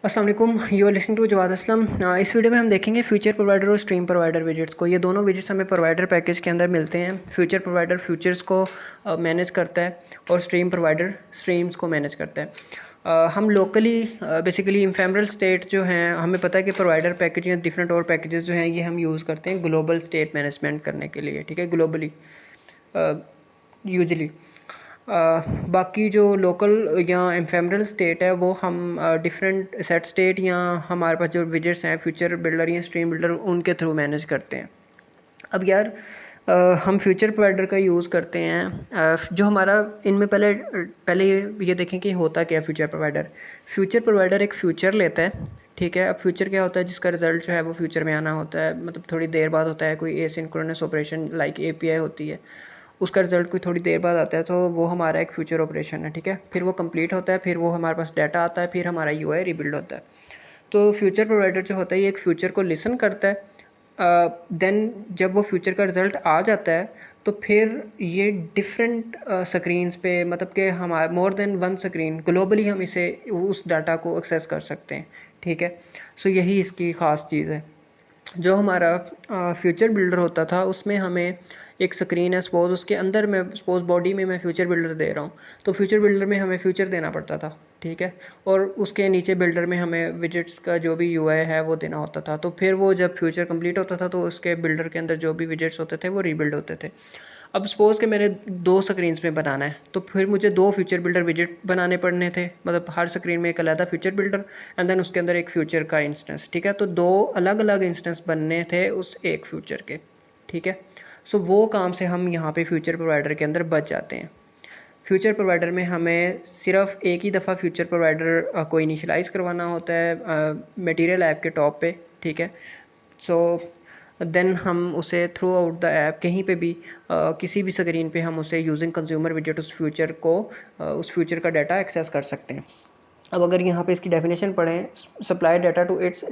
अस्सलाम वालेकुम, you are listening to Jawad Aslam. इस वीडियो में हम देखेंगे फ्यूचर प्रोवाइडर और स्ट्रीम प्रोवाइडर विजेट्स को। ये दोनों विजेट्स हमें प्रोवाइडर पैकेज के अंदर मिलते हैं। फ्यूचर प्रोवाइडर फ्यूचर्स को मैनेज करता है और स्ट्रीम प्रोवाइडर स्ट्रीम्स को मैनेज करता है। हम लोकली बेसिकली इनफेमरल स्टेट जो हैं, हमें पता है कि प्रोवाइडर पैकेज या डिफरेंट और पैकेजेस जो हैं ये हम यूज़ करते हैं ग्लोबल स्टेट मैनेजमेंट करने के लिए, ठीक है, ग्लोबली यूजली। बाकी जो लोकल या एफेमरल स्टेट है वो हम डिफरेंट सेट स्टेट या हमारे पास जो विजेट्स हैं फ्यूचर बिल्डर या स्ट्रीम बिल्डर उनके थ्रू मैनेज करते हैं। अब यार हम फ्यूचर प्रोवाइडर का यूज़ करते हैं। जो हमारा इनमें पहले ये देखें कि होता क्या फ्यूचर प्रोवाइडर। फ्यूचर प्रोवाइडर एक फ्यूचर लेता है, ठीक है। अब फ्यूचर क्या होता है, जिसका रिजल्ट जो है वो फ्यूचर में आना होता है, मतलब थोड़ी देर बाद होता है। कोई एसिंक्रोनस ऑपरेशन लाइक एपीआई होती है, उसका रिजल्ट कोई थोड़ी देर बाद आता है, तो वो हमारा एक फ्यूचर ऑपरेशन है, ठीक है। फिर वो कंप्लीट होता है, फिर वो हमारे पास डाटा आता है, फिर हमारा यूआई रिबिल्ड होता है। तो फ्यूचर प्रोवाइडर जो होता है ये एक फ्यूचर को लिसन करता है। देन जब वो फ्यूचर का रिज़ल्ट आ जाता है तो फिर ये डिफरेंट स्क्रीन्स पे, मतलब कि हमारे more than one screen globally हम इसे उस डाटा को एक्सेस कर सकते हैं, ठीक है। सो यही इसकी ख़ास चीज़ है। जो हमारा फ्यूचर बिल्डर होता था उसमें हमें एक स्क्रीन है, सपोज़ उसके अंदर मैं सपोज़ बॉडी में मैं फ्यूचर बिल्डर दे रहा हूँ, तो फ्यूचर बिल्डर में हमें फ्यूचर देना पड़ता था, ठीक है। और उसके नीचे बिल्डर में हमें विजेट्स का जो भी यूआई है वो देना होता था। तो फिर वो जब फ्यूचर कंप्लीट होता था तो उसके बिल्डर के अंदर जो भी विजेट्स होते थे वो रीबिल्ड होते थे। अब सपोज़ कि मेरे दो स्क्रीन्स में बनाना है, तो फिर मुझे दो फ्यूचर बिल्डर विजेट बनाने पड़ने थे, मतलब हर स्क्रीन में एक अलग फ्यूचर बिल्डर एंड देन उसके अंदर एक फ्यूचर का इंस्टेंस, ठीक है। तो दो अलग अलग इंस्टेंस बनने थे उस एक फ्यूचर के, ठीक है। सो वो काम से हम यहाँ पे फ्यूचर प्रोवाइडर के अंदर बच जाते हैं। फ्यूचर प्रोवाइडर में हमें सिर्फ एक ही दफ़ा फ्यूचर प्रोवाइडर को इनिशियलाइज़ करवाना होता है मटेरियल ऐप के टॉप पे, ठीक है। सो देन हम उसे थ्रू आउट द ऐप कहीं पे भी किसी भी स्क्रीन पे हम उसे यूजिंग कंज्यूमर विजेट उस फ्यूचर को उस फ्यूचर का डाटा एक्सेस कर सकते हैं। अब अगर यहाँ पे इसकी डेफिनेशन पढ़ें, supply data to its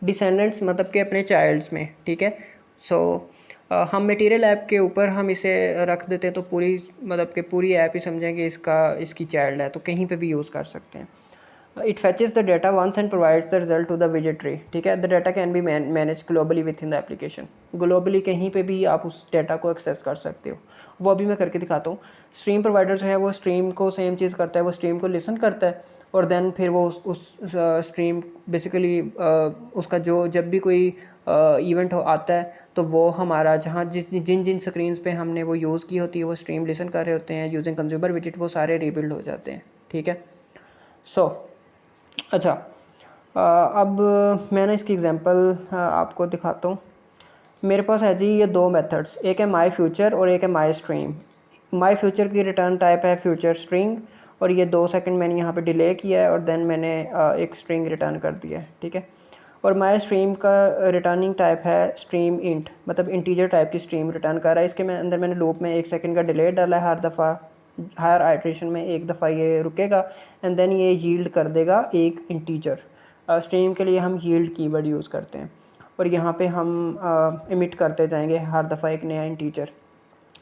descendants मतलब कि अपने चाइल्ड्स में, ठीक है। सो हम मटेरियल ऐप के ऊपर हम इसे रख देते हैं तो पूरी, मतलब कि पूरी ऐप ही समझेंगे इसकी चाइल्ड है, तो कहीं पे भी यूज़ कर सकते हैं। It fetches the data once and provides the result to the widget tree, ठीक है। The data can be managed globally within the application. Globally कहीं पे भी आप उस डाटा को एक्सेस कर सकते हो। वो अभी मैं करके दिखाता हूँ। स्ट्रीम प्रोवाइडर जो है वो स्ट्रीम को सेम चीज़ करता है, वो स्ट्रीम को लिसन करता है और देन फिर वो उस स्ट्रीम बेसिकली उसका जो जब भी कोई इवेंट आता है तो वो हमारा जहाँ जिन जिन स्क्रीन्स पे हमने वो यूज़ की होती है वो स्ट्रीम लिसन कर रहे होते हैं यूजिंग कंज्यूमर विजेट, वो सारे रीबिल्ड हो जाते हैं, ठीक है। अच्छा, अब मैं ना इसकी एग्जांपल आपको दिखाता हूँ। मेरे पास है जी ये दो मेथड्स, एक है माई फ्यूचर और एक है माई स्ट्रीम। माई फ्यूचर की रिटर्न टाइप है फ्यूचर स्ट्रिंग और ये 2 सेकंड मैंने यहाँ पे डिले किया है और देन मैंने एक स्ट्रिंग रिटर्न कर दिया है, ठीक है। और माई स्ट्रीम का रिटर्निंग टाइप है स्ट्रीम इंट, मतलब इंटीजर टाइप की स्ट्रीम रिटर्न कर रहा है। इसके अंदर मैंने लूप में 1 सेकंड का डिले डाला है, हर दफ़ा हर आइट्रेशन में एक दफ़ा ये रुकेगा एंड देन ये यील्ड कर देगा एक इंटीजर। स्ट्रीम के लिए हम यील्ड कीवर्ड यूज़ करते हैं और यहाँ पे हम इमिट करते जाएंगे हर दफ़ा एक नया इंटीजर।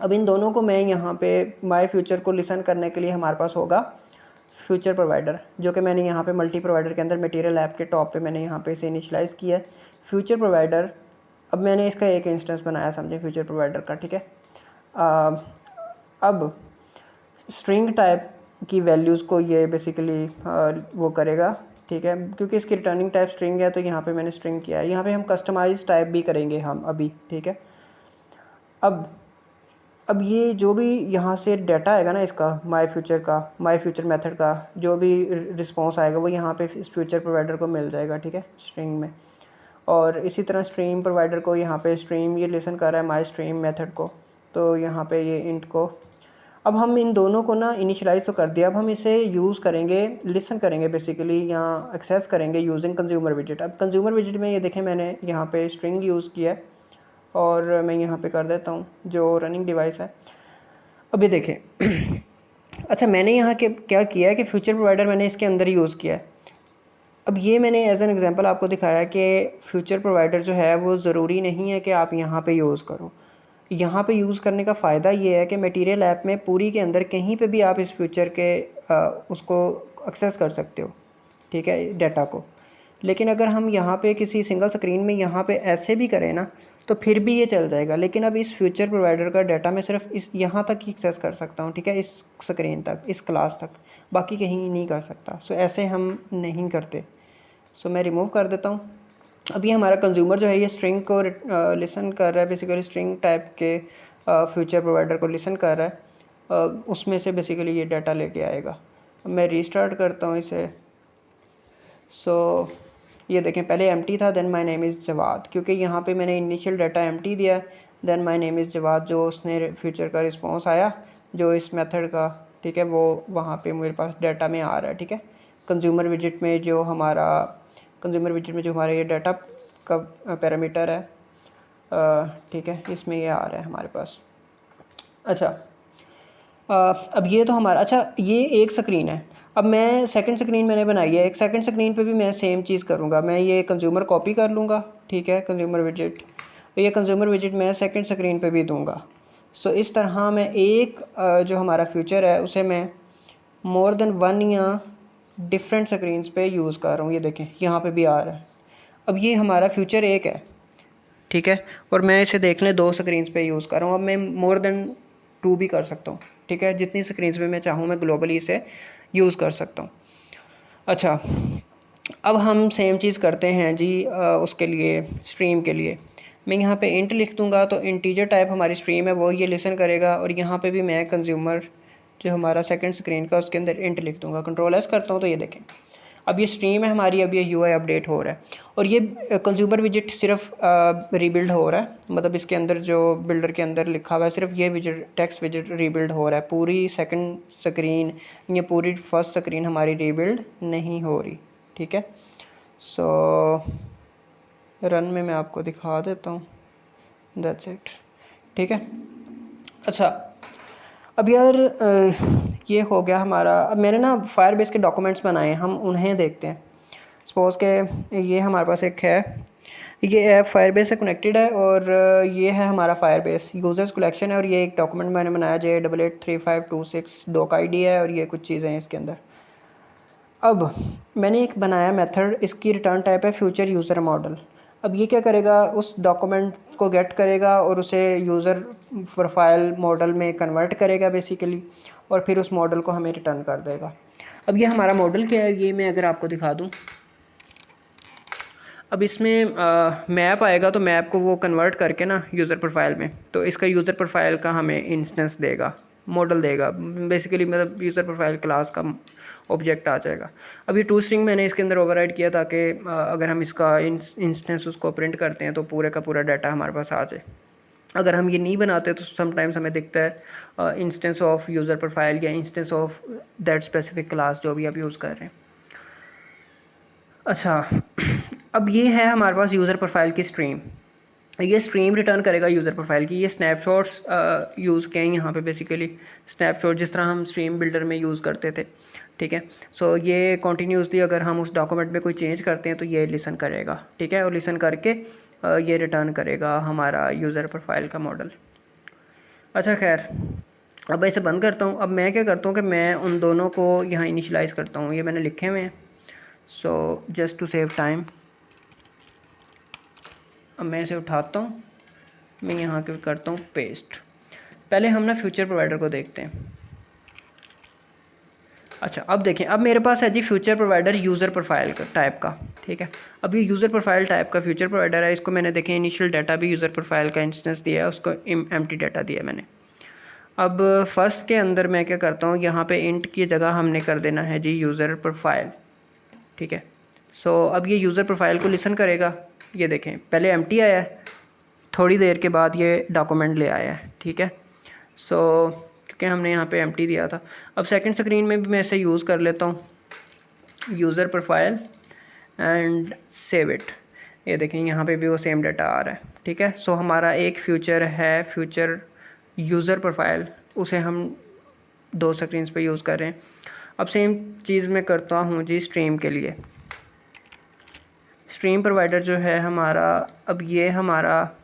अब इन दोनों को मैं यहाँ पे माई फ्यूचर को लिसन करने के लिए हमारे पास होगा फ्यूचर प्रोवाइडर, जो कि मैंने यहाँ पे मल्टी प्रोवाइडर के अंदर मटेरियल ऐप के टॉप पे मैंने यहाँ पे इसे इनिशियलाइज़ किया है फ्यूचर प्रोवाइडर। अब मैंने इसका एक इंस्टेंस बनाया समझे फ्यूचर प्रोवाइडर का, ठीक है। अब स्ट्रिंग टाइप की वैल्यूज़ को ये बेसिकली वो करेगा, ठीक है। क्योंकि इसकी रिटर्निंग टाइप स्ट्रिंग है तो यहाँ पे मैंने स्ट्रिंग किया है। यहाँ पे हम कस्टमाइज टाइप भी करेंगे हम अभी, ठीक है। अब ये जो भी यहाँ से डाटा आएगा ना इसका माई फ्यूचर मेथड का जो भी रिस्पॉन्स आएगा वो यहाँ पे इस फ्यूचर प्रोवाइडर को मिल जाएगा, ठीक है, स्ट्रिंग में। और इसी तरह स्ट्रीम प्रोवाइडर को यहाँ पे स्ट्रीम ये लिसन कर रहा है माई स्ट्रीम मेथड को, तो यहाँ पे ये इंट को। अब हम इन दोनों को ना इनिशियलाइज तो कर दिया, अब हम इसे यूज़ करेंगे, लिसन करेंगे बेसिकली या एक्सेस करेंगे यूजिंग कंज्यूमर विजेट। अब कंज्यूमर विजेट में ये देखें मैंने यहाँ पे स्ट्रिंग यूज़ किया है और मैं यहाँ पे कर देता हूँ जो रनिंग डिवाइस है। अब ये देखें अच्छा, मैंने यहाँ के क्या किया है कि फ्यूचर प्रोवाइडर मैंने इसके अंदर यूज़ किया है। अब ये मैंने एज एन एग्जांपल आपको दिखाया कि फ्यूचर प्रोवाइडर जो है वो ज़रूरी नहीं है कि आप यहाँ पे यूज़ करो। यहाँ पे यूज़ करने का फ़ायदा ये है कि मटेरियल ऐप में पूरी के अंदर कहीं पे भी आप इस फ्यूचर के उसको एक्सेस कर सकते हो, ठीक है, डाटा को। लेकिन अगर हम यहाँ पे किसी सिंगल स्क्रीन में यहाँ पे ऐसे भी करें ना तो फिर भी ये चल जाएगा, लेकिन अब इस फ्यूचर प्रोवाइडर का डाटा मैं सिर्फ इस यहाँ तक ही एक्सेस कर सकता हूँ, ठीक है, इस स्क्रीन तक, इस क्लास तक, बाकी कहीं नहीं कर सकता। सो ऐसे हम नहीं करते। सो मैं रिमूव कर देता हूँ। अब ये हमारा कंज्यूमर जो है ये स्ट्रिंग को लिसन कर रहा है, बेसिकली स्ट्रिंग टाइप के फ्यूचर प्रोवाइडर को लिसन कर रहा है, उसमें से बेसिकली ये डाटा लेके आएगा। अब मैं रीस्टार्ट करता हूँ इसे। सो ये देखें, पहले एम्प्टी था, then my name is Jawad, क्योंकि यहाँ पे मैंने इनिशियल डाटा एम्प्टी दिया है, then my name is Jawad जो उसने फ्यूचर का रिस्पॉन्स आया जो इस मेथड का, ठीक है, वो वहाँ पे मेरे पास डाटा में आ रहा है, ठीक है। कंज्यूमर विजिट में जो हमारा ये डाटा का पैरामीटर है, ठीक है, इसमें ये आ रहा है हमारे पास। अच्छा, अब ये तो हमारा, अच्छा ये एक स्क्रीन है। अब मैं सेकंड स्क्रीन मैंने बनाई है, एक सेकंड स्क्रीन पे भी मैं सेम चीज़ करूँगा। मैं ये कंज्यूमर कॉपी कर लूँगा, ठीक है, कंज्यूमर विजिट, तो ये कंज्यूमर विजिट मैं सेकंड स्क्रीन पे भी दूँगा। सो इस तरह मैं एक जो हमारा फ्यूचर है उसे मैं मोर देन वन या डिफरेंट स्क्रीन्स पे यूज़ कर रहा हूँ। ये देखें यहाँ पे भी आ रहा है। अब ये हमारा फ्यूचर एक है, ठीक है, और मैं इसे देख लें 2 स्क्रीन्स पे यूज़ कर रहा हूँ। अब मैं मोर देन 2 भी कर सकता हूँ, ठीक है, जितनी स्क्रीन्स पे मैं चाहूँ मैं ग्लोबली इसे यूज़ कर सकता हूँ। अच्छा, अब हम सेम चीज़ करते हैं जी उसके लिए, स्ट्रीम के लिए मैं यहाँ पे इंट लिख दूँगा तो इंटीजर टाइप हमारी स्ट्रीम है वो ये लिसन करेगा, और यहाँ पे भी मैं कंज्यूमर जो हमारा सेकंड स्क्रीन का उसके अंदर इंट लिख दूँगा। कंट्रोल एस करता हूँ तो ये देखें अब ये स्ट्रीम है हमारी, अब ये यूआई अपडेट हो रहा है, और ये कंज्यूमर विजिट सिर्फ रीबिल्ड हो रहा है, मतलब इसके अंदर जो बिल्डर के अंदर लिखा हुआ है सिर्फ ये विजिट, टेक्स्ट विजिट रीबिल्ड हो रहा है। पूरी सेकंड स्क्रीन या पूरी फर्स्ट स्क्रीन हमारी रीबिल्ड नहीं हो रही, ठीक है। सो रन में मैं आपको दिखा देता हूँ, दैट्स इट, ठीक है। अच्छा, अब यार ये हो गया हमारा। अब मैंने ना फायरबेस के डॉक्यूमेंट्स बनाए, हम उन्हें देखते हैं। सपोज़ के ये हमारे पास एक है, ये ऐप फायरबेस से कनेक्टेड है, और ये है हमारा फायरबेस यूज़र्स कलेक्शन है, और ये एक डॉक्यूमेंट मैंने बनाया J883526 डॉक आईडी है, और ये कुछ चीज़ें हैं इसके अंदर। अब मैंने एक बनाया मेथड, इसकी रिटर्न टाइप है फ्यूचर यूज़र मॉडल। अब ये क्या करेगा, उस डॉक्यूमेंट को गेट करेगा और उसे यूज़र प्रोफाइल मॉडल में कन्वर्ट करेगा बेसिकली, और फिर उस मॉडल को हमें रिटर्न कर देगा। अब ये हमारा मॉडल क्या है, ये मैं अगर आपको दिखा दूँ, अब इसमें मैप आएगा तो मैप को वो कन्वर्ट करके ना यूज़र प्रोफाइल में, तो इसका यूज़र प्रोफाइल का हमें इंस्टेंस देगा, मॉडल देगा बेसिकली, मतलब यूज़र प्रोफाइल क्लास का ऑब्जेक्ट आ जाएगा। अब ये टू स्ट्रिंग मैंने इसके अंदर ओवरराइड किया ताकि अगर हम इसका इंस्टेंस उसको प्रिंट करते हैं तो पूरे का पूरा डाटा हमारे पास आ जाए। अगर हम ये नहीं बनाते तो समटाइम्स हमें दिखता है इंस्टेंस ऑफ यूज़र प्रोफाइल या instance of that specific class जो भी आप यूज़ कर रहे हैं। अच्छा, अब ये है हमारे पास यूज़र प्रोफाइल की स्ट्रीम, ये स्ट्रीम रिटर्न करेगा यूज़र प्रोफाइल की। ये स्नैपशॉट्स यूज़ किए हैं यहाँ पे बेसिकली, स्नैपशॉट जिस तरह हम स्ट्रीम बिल्डर में यूज़ करते थे, ठीक है। सो ये कॉन्टीन्यूसली अगर हम उस डॉक्यूमेंट में कोई चेंज करते हैं तो ये लिसन करेगा, ठीक है, और लिसन करके ये रिटर्न करेगा हमारा यूज़र प्रोफाइल का मॉडल। अच्छा खैर, अब इसे बंद करता हूँ। अब मैं क्या करता हूँ कि मैं उन दोनों को यहाँ इनिशलाइज़ करता हूँ, ये मैंने लिखे हुए हैं। So just to save time अब मैं इसे उठाता हूँ, मैं यहाँ के करता हूँ पेस्ट। पहले हम ना फ्यूचर प्रोवाइडर को देखते हैं। अच्छा, अब देखें, अब मेरे पास है जी फ्यूचर प्रोवाइडर यूज़र प्रोफाइल का टाइप का, ठीक है। अब ये यूज़र प्रोफाइल टाइप का फ्यूचर प्रोवाइडर है, इसको मैंने देखें इनिशियल डाटा भी यूज़र प्रोफाइल का इंस्टेंस दिया है, उसको एम्प्टी डाटा दिया मैंने। अब फर्स्ट के अंदर मैं क्या करता हूँ, यहाँ पे इंट की जगह हमने कर देना है जी यूज़र प्रोफाइल, ठीक है। सो अब ये यूज़र प्रोफाइल को लिसन करेगा। ये देखें पहले एम्प्टी आया है, थोड़ी देर के बाद ये डॉक्यूमेंट ले आया है, ठीक है। सो क्योंकि हमने यहाँ पे एम्प्टी दिया था। अब सेकंड स्क्रीन में भी मैं इसे यूज़ कर लेता हूँ, user profile and save it. ये देखें यहाँ पे भी वो सेम डाटा आ रहा है, ठीक है। सो हमारा एक फ्यूचर है, फ्यूचर यूज़र प्रोफाइल, उसे हम 2 स्क्रीन्स पे यूज़ कर रहे हैं। अब सेम चीज़ मैं करता हूँ जी स्ट्रीम के लिए। स्ट्रीम प्रोवाइडर जो है हमारा, अब ये हमारा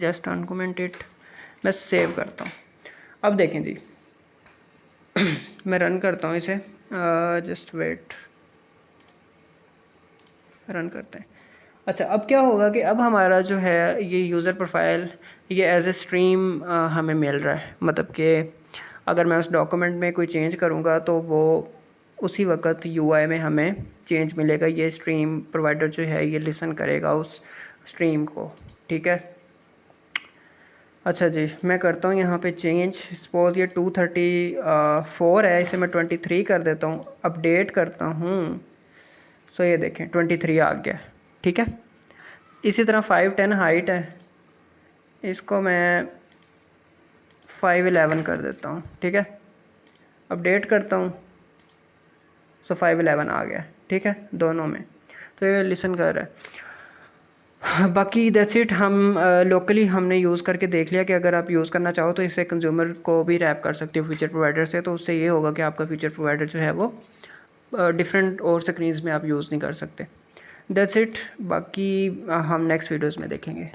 जस्ट अनकमेंट इट, मैं सेव करता हूँ। अब देखें जी, मैं रन करता हूँ इसे, जस्ट वेट, रन करते हैं। अच्छा, अब क्या होगा कि अब हमारा जो है ये यूज़र प्रोफाइल ये एज ए स्ट्रीम हमें मिल रहा है। मतलब कि अगर मैं उस डॉक्यूमेंट में कोई चेंज करूँगा तो वो उसी वक्त यूआई में हमें चेंज मिलेगा। ये स्ट्रीम प्रोवाइडर जो है ये लिसन करेगा उस स्ट्रीम को, ठीक है। अच्छा जी, मैं करता हूँ यहाँ पे चेंज। सपोज ये 234 है, इसे मैं 23 कर देता हूँ, अपडेट करता हूँ। सो ये देखें 23 आ गया, ठीक है। इसी तरह 510 हाइट है, इसको मैं 511 कर देता हूँ, ठीक है। अपडेट करता हूँ, सो 511 आ गया, ठीक है, दोनों में। तो ये लिसन कर रहा है। बाकी दैट्स इट। हम लोकली हमने यूज़ करके देख लिया कि अगर आप यूज़ करना चाहो तो इससे कंज्यूमर को भी रैप कर सकते हो फीचर प्रोवाइडर से। तो उससे ये होगा कि आपका फीचर प्रोवाइडर जो है वो डिफरेंट और स्क्रीन्स में आप यूज़ नहीं कर सकते। That's it. बाकी हम नेक्स्ट वीडियोज़ में देखेंगे।